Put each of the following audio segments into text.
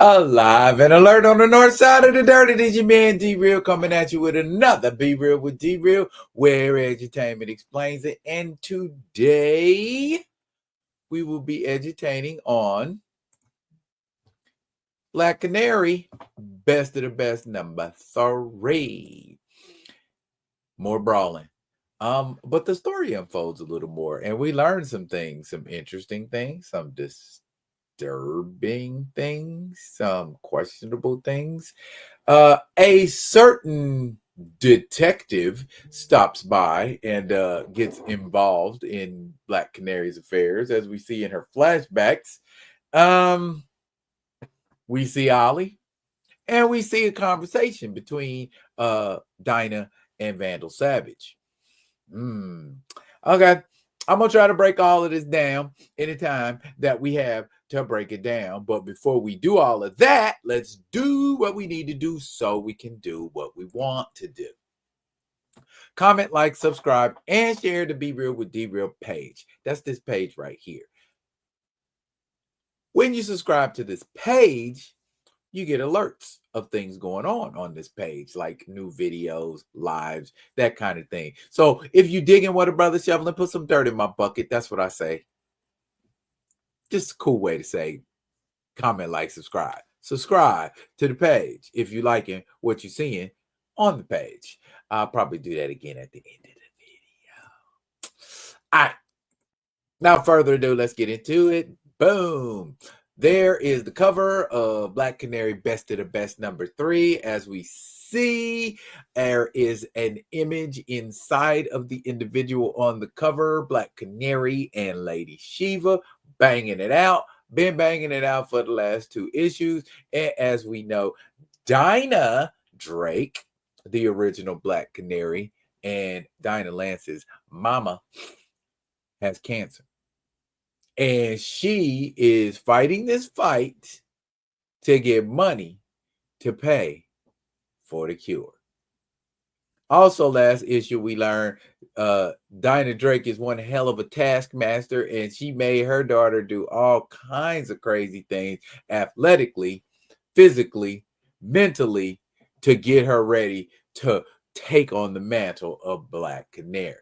Alive and alert on the north side of the dirt. It is your man D-Real coming at you with another Be Real with D-Real, where edutainment explains it. And today we will be edutaining on Black Canary, best of the best, number 3. More brawling. But the story unfolds a little more, and we learn some things, some interesting things, some disturbing things, some questionable things. A certain detective stops by and gets involved in Black Canary's affairs, as we see in her flashbacks. We see Ollie, and we see a conversation between Dinah and Vandal Savage. Okay, I'm gonna try to break all of this down anytime that we have to break it down. But before we do all of that, let's do what we need to do so we can do what we want to do. Comment, like, subscribe, and share the Be Real with D-Real page. That's this page right here. When you subscribe to this page, you get alerts of things going on this page, like new videos, lives, that kind of thing. So if you digging what a brother shoveling, put some dirt in my bucket. That's what I say. Just a cool way to say comment, like, subscribe. Subscribe to the page if you're liking what you're seeing on the page. I'll probably do that again at the end of the video. All right. Without further ado, let's get into it. Boom. There is the cover of Black Canary Best of the Best number 3. As we see, there is an image inside of the individual on the cover, Black Canary and Lady Shiva, banging it out. Been banging it out for the last 2 issues. And as we know, Dinah Drake, the original Black Canary, and Dinah Lance's mama, has cancer. And she is fighting this fight to get money to pay for the cure. Also, last issue, we learned Dinah Drake is one hell of a taskmaster, and she made her daughter do all kinds of crazy things athletically, physically, mentally, to get her ready to take on the mantle of Black Canary.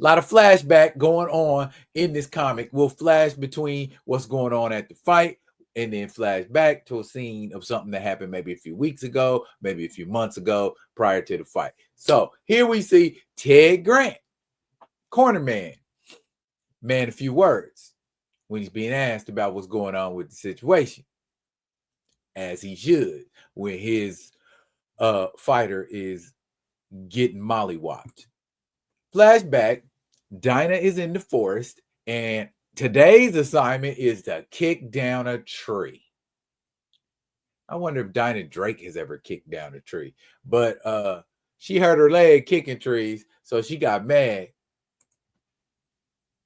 A lot of flashback going on in this comic. We'll flash between what's going on at the fight and then flash back to a scene of something that happened maybe a few weeks ago, maybe a few months ago, prior to the fight. So here we see Ted Grant, corner man a few words when he's being asked about what's going on with the situation, as he should when his fighter is getting mollywopped. Flashback, Dinah is in the forest, and today's assignment is to kick down a tree. I wonder if Dinah Drake has ever kicked down a tree, but she hurt her leg kicking trees, so she got mad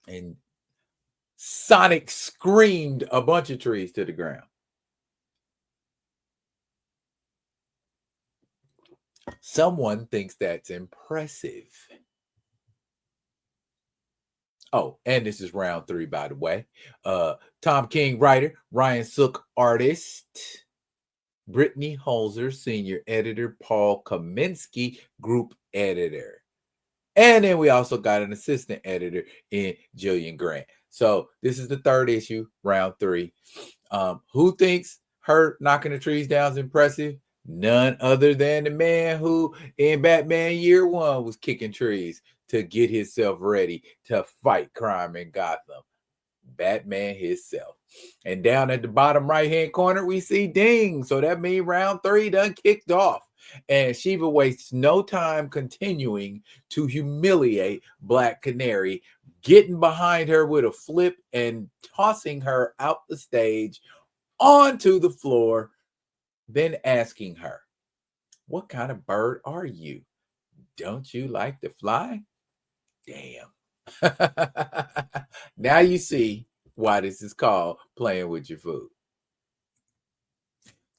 and Sonic screamed a bunch of trees to the ground. Someone thinks that's impressive. Oh, and this is round 3, by the way. Tom King writer, Ryan Sook artist, Brittany Holzer senior editor, Paul Kaminsky group editor. And then we also got an assistant editor in Jillian Grant. So this is the 3rd issue, round 3. Who thinks her knocking the trees down is impressive? None other than the man who in Batman Year 1 was kicking trees to get himself ready to fight crime in Gotham. Batman himself. And down at the bottom right-hand corner, we see Ding. So that means round 3 done kicked off. And Shiva wastes no time continuing to humiliate Black Canary, getting behind her with a flip and tossing her out the stage onto the floor, then asking her, "What kind of bird are you? Don't you like to fly?" Damn. Now you see why this is called playing with your food.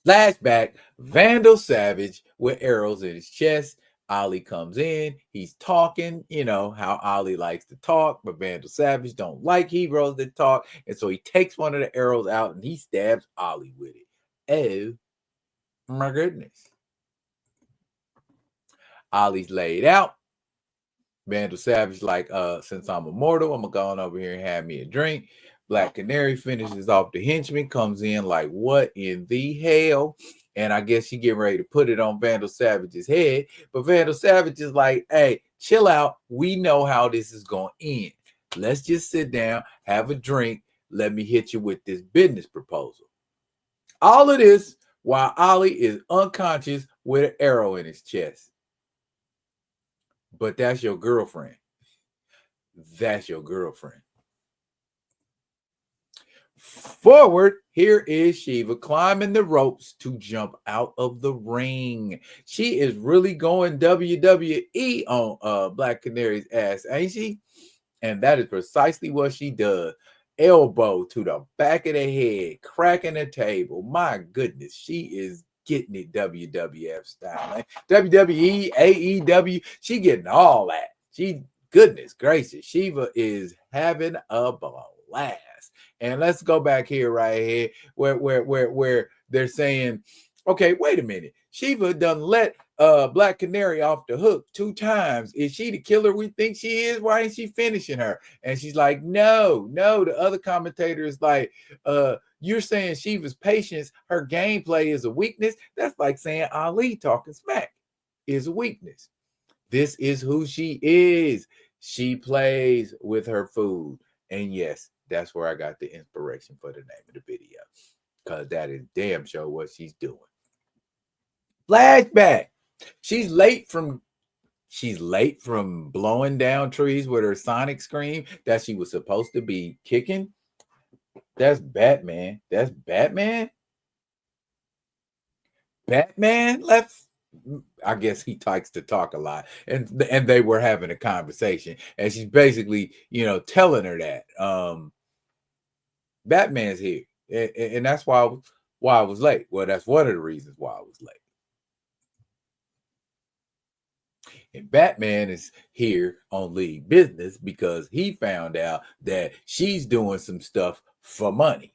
Flashback, Vandal Savage with arrows in his chest, Ali comes in, he's talking, you know, how Ali likes to talk, but Vandal Savage don't like heroes that talk. And so he takes one of the arrows out and he stabs Ali with it. Oh my goodness. Ali's laid out. Vandal Savage, like, since I'm immortal, I'm gonna go on over here and have me a drink. Black Canary finishes off the henchman, comes in like, what in the hell? And I guess she getting ready to put it on Vandal Savage's head. But Vandal Savage is like, hey, chill out. We know how this is gonna end. Let's just sit down, have a drink. Let me hit you with this business proposal. All of this while Ali is unconscious with an arrow in his chest. But that's your girlfriend. That's your girlfriend. Forward, here is Shiva climbing the ropes to jump out of the ring. She is really going WWE on Black Canary's ass, ain't she? And that is precisely what she does. Elbow to the back of the head, cracking the table. My goodness, she is getting it WWF style. Man. WWE, AEW, she getting all that. She, goodness gracious, Shiva is having a blast. And let's go back here right here where they're saying, okay, wait a minute. Shiva done let Black Canary off the hook 2 times. Is she the killer we think she is? Why ain't she finishing her? And she's like, no. The other commentator is like, you're saying Shiva's patience, her gameplay is a weakness. That's like saying Ali talking smack is a weakness. This is who she is. She plays with her food. And yes, that's where I got the inspiration for the name of the video. Because that is damn sure what she's doing. Flashback. She's late from blowing down trees with her sonic scream that she was supposed to be kicking. That's Batman. That's Batman. Batman left. I guess he likes to talk a lot, and they were having a conversation, and she's basically, you know, telling her that Batman's here, and that's why I was late. Well, that's one of the reasons why I was late. And Batman is here on league business because he found out that she's doing some stuff for money.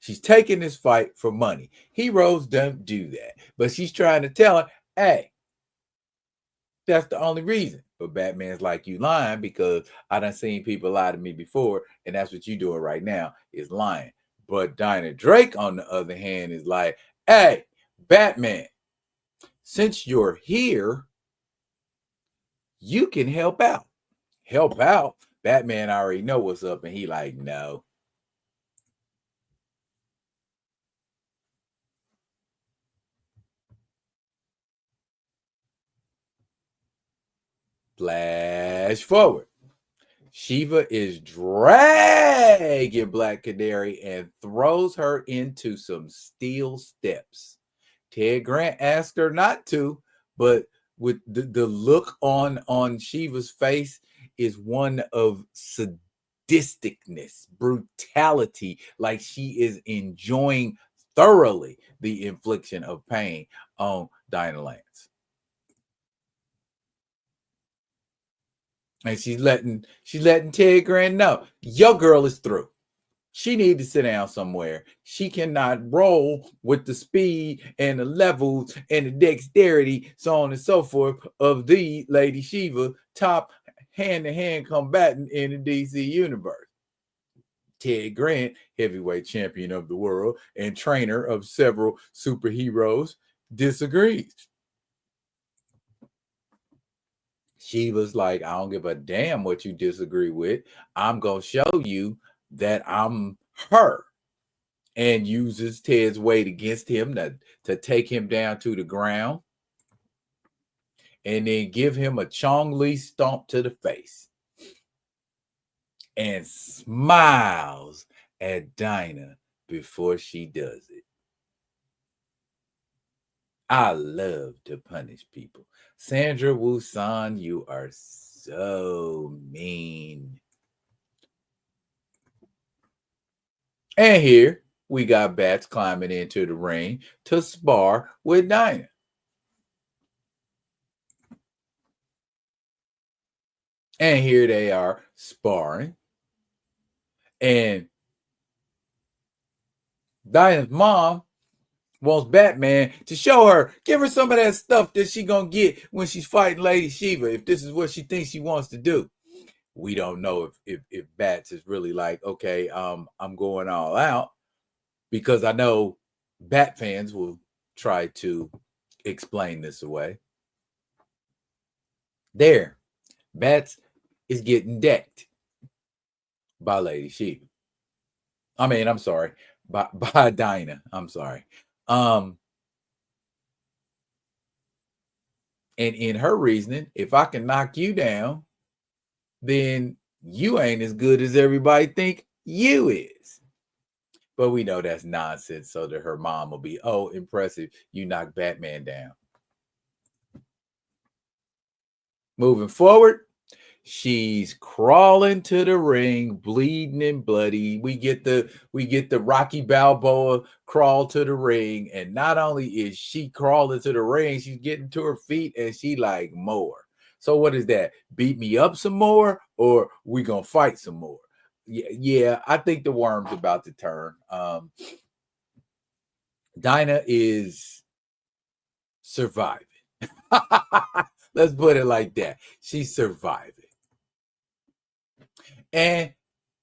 She's taking this fight for money. Heroes don't do that. But she's trying to tell her, hey, that's the only reason. But Batman's like, you lying because I done seen people lie to me before, and that's what you doing right now is lying. But Dinah Drake, on the other hand, is like, hey, Batman, since you're here, you can help out. Help out? Batman already know what's up, and he like, no. Flash forward. Shiva is dragging Black Canary and throws her into some steel steps. Ted Grant asked her not to, but with the look on Shiva's face is one of sadisticness, brutality, like she is enjoying thoroughly the infliction of pain on Dinah Lance. And she's letting Ted Grant know your girl is through. She needs to sit down somewhere. She cannot roll with the speed and the levels and the dexterity, so on and so forth, of the Lady Shiva, top hand-to-hand combatant in the DC universe. Ted Grant, heavyweight champion of the world and trainer of several superheroes, disagrees. Shiva's like, I don't give a damn what you disagree with. I'm going to show you that I'm her. And uses Ted's weight against him to take him down to the ground. And then give him a Chong Li stomp to the face. And smiles at Dinah before she does it. I love to punish people. Sandra Wusan, you are so mean. And here we got Bats climbing into the ring to spar with Dinah. And here they are sparring. And Diana's mom wants Batman to show her, give her some of that stuff that she gonna get when she's fighting Lady Shiva, if this is what she thinks she wants to do. We don't know if Bats is really like, okay, I'm going all out, because I know Bat fans will try to explain this away. There, Bats is getting decked by Lady Shiva. I'm sorry, by Dinah. I'm sorry. And in her reasoning, if I can knock you down, then you ain't as good as everybody think you is. But we know that's nonsense, so that her mom will be, oh, impressive, you knocked Batman down. Moving forward, she's crawling to the ring, bleeding and bloody. We get the Rocky Balboa crawl to the ring, and not only is she crawling to the ring, she's getting to her feet, and she like, more. So what is that? Beat me up some more, or we gonna fight some more? Yeah, I think the worm's about to turn. Dinah is surviving. Let's put it like that. She's surviving. And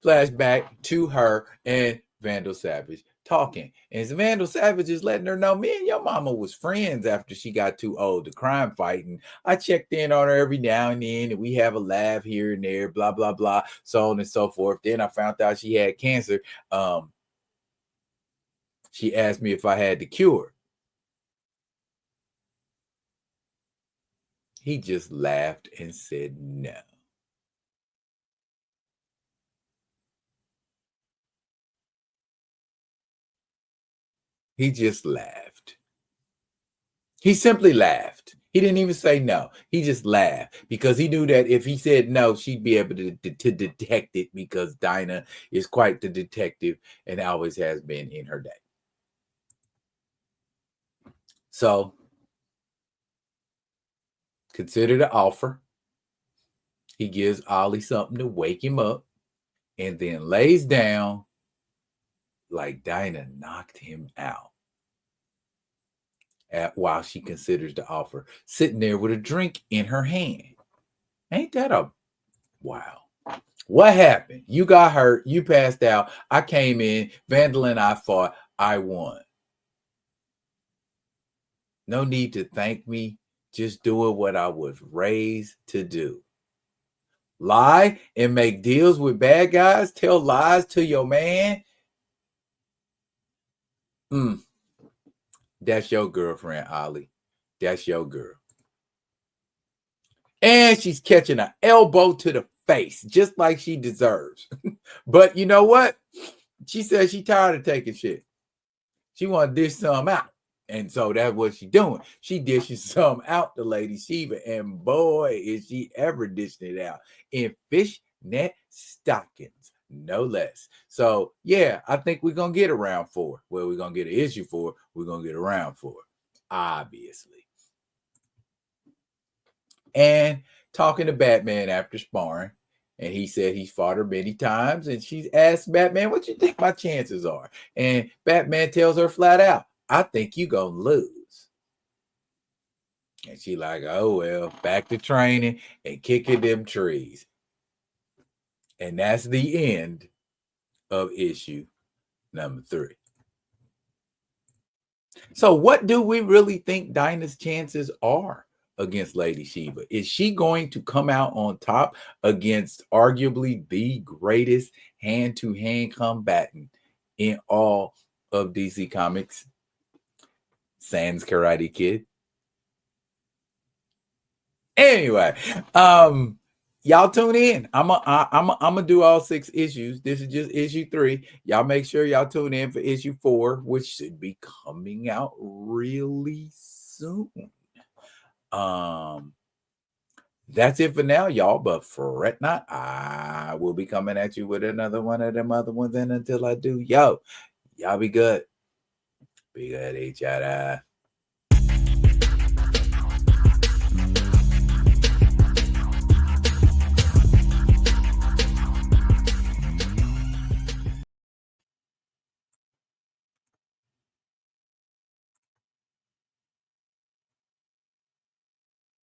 flashback to her and Vandal Savage talking. And Vandal Savage is letting her know, me and your mama was friends after she got too old to crime fight. And I checked in on her every now and then, and we have a laugh here and there, blah, blah, blah, so on and so forth. Then I found out she had cancer. She asked me if I had the cure. He just laughed and said no. He just laughed. He simply laughed. He didn't even say no. He just laughed because he knew that if he said no, she'd be able to detect it, because Dinah is quite the detective and always has been in her day. So consider the offer. He gives Ollie something to wake him up and then lays down like Dinah knocked him out. While she considers the offer, sitting there with a drink in her hand. Ain't that a wow? What happened? You got hurt. You passed out. I came in. Vandal and I fought. I won. No need to thank me. Just doing what I was raised to do. Lie and make deals with bad guys. Tell lies to your man. That's your girlfriend, Ollie. That's your girl. And she's catching an elbow to the face, just like she deserves. But you know what? She said she tired of taking shit. She want to dish some out. And so that's what she's doing. She dishes some out to Lady Shiva. And boy, is she ever dishing it out in fishnet stockings, no less. So yeah, I think we're going to get around for. Well, we're going to get an issue for. We're going to get around for, obviously. And talking to Batman after sparring, and he said he's fought her many times, and she's asked Batman, what you think my chances are? And Batman tells her flat out, I think you gonna lose. And she like, oh well, back to training and kicking them trees. And that's the end of issue number 3. So what do we really think Dinah's chances are against Lady Shiva? Is she going to come out on top against arguably the greatest hand-to-hand combatant in all of DC Comics, sans Karate Kid? Anyway, y'all tune in. I'm gonna do all 6 issues. This is just issue 3. Y'all make sure y'all tune in for issue 4, which should be coming out really soon. That's it for now, y'all. But fret not, I will be coming at you with another one of them other ones. And until I do, y'all be good. Be good, each other.